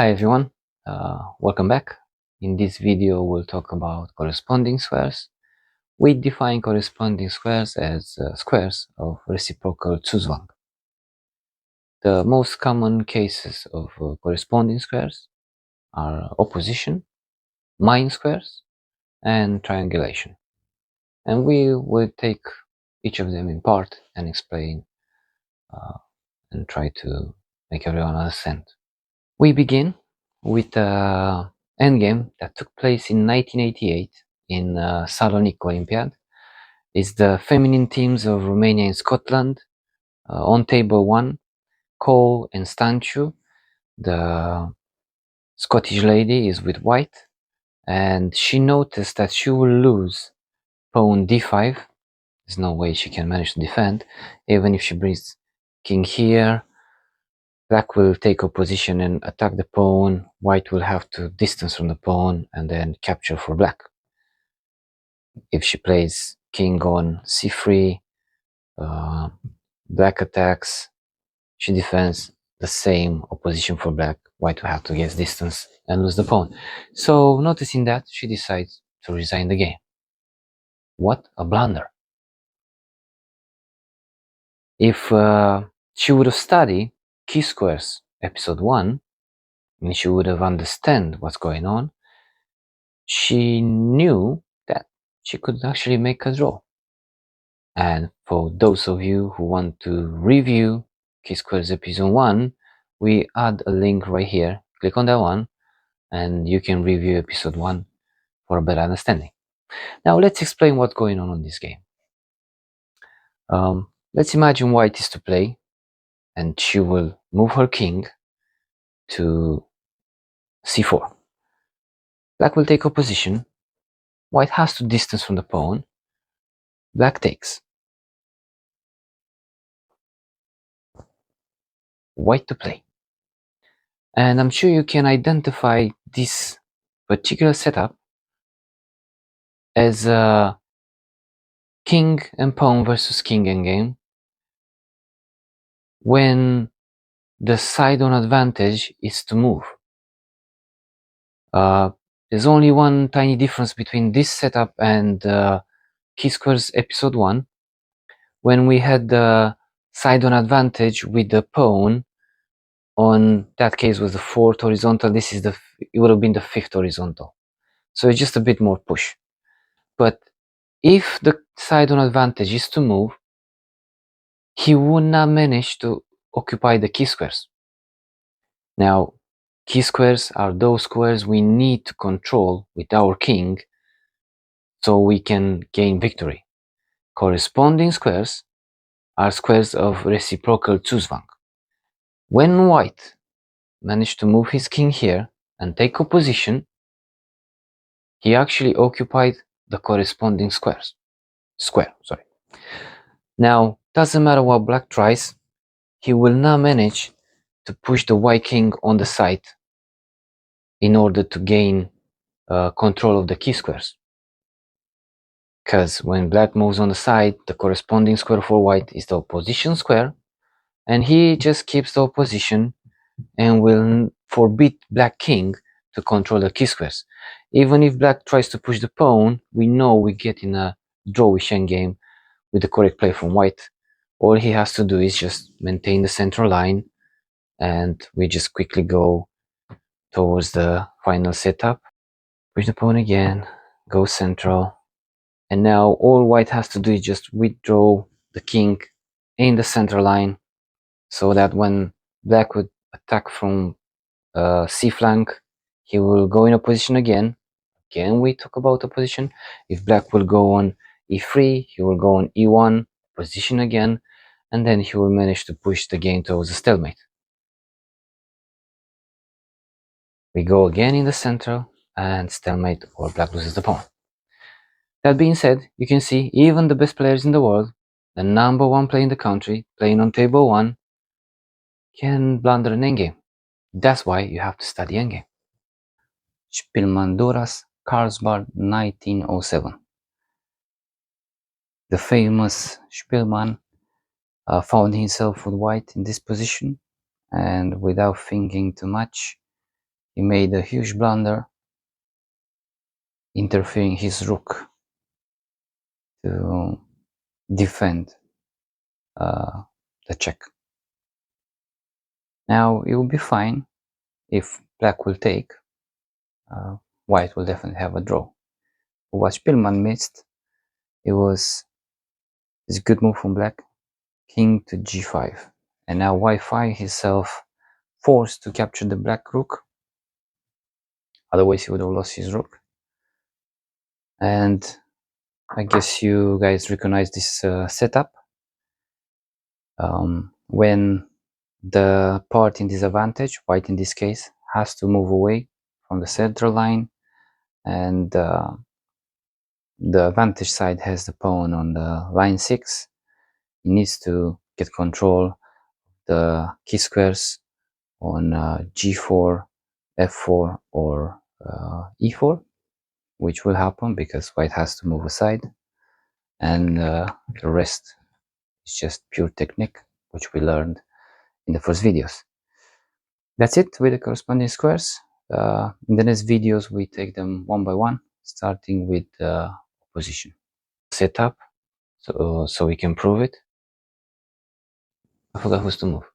Hi everyone, welcome back. In this video we'll talk about corresponding squares. We define corresponding squares as squares of reciprocal Zuzwang. The most common cases of corresponding squares are opposition, mine squares, and triangulation. And we will take each of them in part and explain and try to make everyone understand. We begin with Endgame that took place in 1988 in Saloniki Olympiad. It's the feminine teams of Romania and Scotland. On table 1, Cole and Stanchu. The Scottish lady is with white, and she noticed that she will lose pawn d5. There's no way she can manage to defend. Even if she brings king here, Black will take a position and attack the pawn. White will have to distance from the pawn and then capture for black. If she plays king on c3, black attacks, she defends, the same opposition for black. White will have to get distance and lose the pawn. So noticing that, she decides to resign the game. What a blunder. If she would have studied key squares episode 1, and she would have understood what's going on, she knew that she could actually make a draw. And for those of you who want to review Key Squares episode 1, we add a link right here. Click on that one and you can review episode 1 for a better understanding. Now let's explain what's going on in this game. Let's imagine white is to play and she will move her king to c4. Black will take a position. White has to distance from the pawn. Black takes. White to play. And I'm sure you can identify this particular setup as a king and pawn versus king endgame, when the side on advantage is to move. There's only one tiny difference between this setup and Key Squares episode 1. When we had the side on advantage with the pawn, on that case was the 4th horizontal, this is it would have been the 5th horizontal. So it's just a bit more push. But if the side on advantage is to move, he would not manage to occupy the key squares. Now, key squares are those squares we need to control with our king so we can gain victory. Corresponding squares are squares of reciprocal Zuzwang. When white managed to move his king here and take a position, he actually occupied the corresponding square. Now, doesn't matter what black tries, he will not manage to push the white king on the side in order to gain control of the key squares. Because when black moves on the side, the corresponding square for white is the opposition square, and he just keeps the opposition and will forbid black king to control the key squares. Even if black tries to push the pawn, we know we get in a drawish endgame with the correct play from white. All he has to do is just maintain the central line, and we just quickly go towards the final setup. Push the pawn again, go central, and now all white has to do is just withdraw the king in the center line, so that when black would attack from c flank, he will go in a position again. Again, we talk about a position. If black will go on e3, he will go on e1, position again, and then he will manage to push the game towards a stalemate. We go again in the center and stalemate, or black loses the pawn. That being said, you can see even the best players in the world, the #1 player in the country, playing on table 1, can blunder an endgame. That's why you have to study endgame. Spielmann Duras, Carlsbad, 1907. The famous Spielmann found himself with white in this position, and without thinking too much, he made a huge blunder, interfering his rook to defend the check. Now it will be fine if black will take. White will definitely have a draw. But what Spielmann missed, it was this good move from black, king to g5, and now white finds himself forced to capture the black rook. Otherwise he would have lost his rook. And I guess you guys recognize this setup. When the part in disadvantage, white in this case, has to move away from the central line, and the advantage side has the pawn on the line 6. He needs to get control of the key squares on g4, f4, or e4, which will happen because white has to move aside, and the rest is just pure technique, which we learned in the first videos. That's it with the corresponding squares. In the next videos we take them one by one, starting with opposition setup, so we can prove it. I forgot who's to move.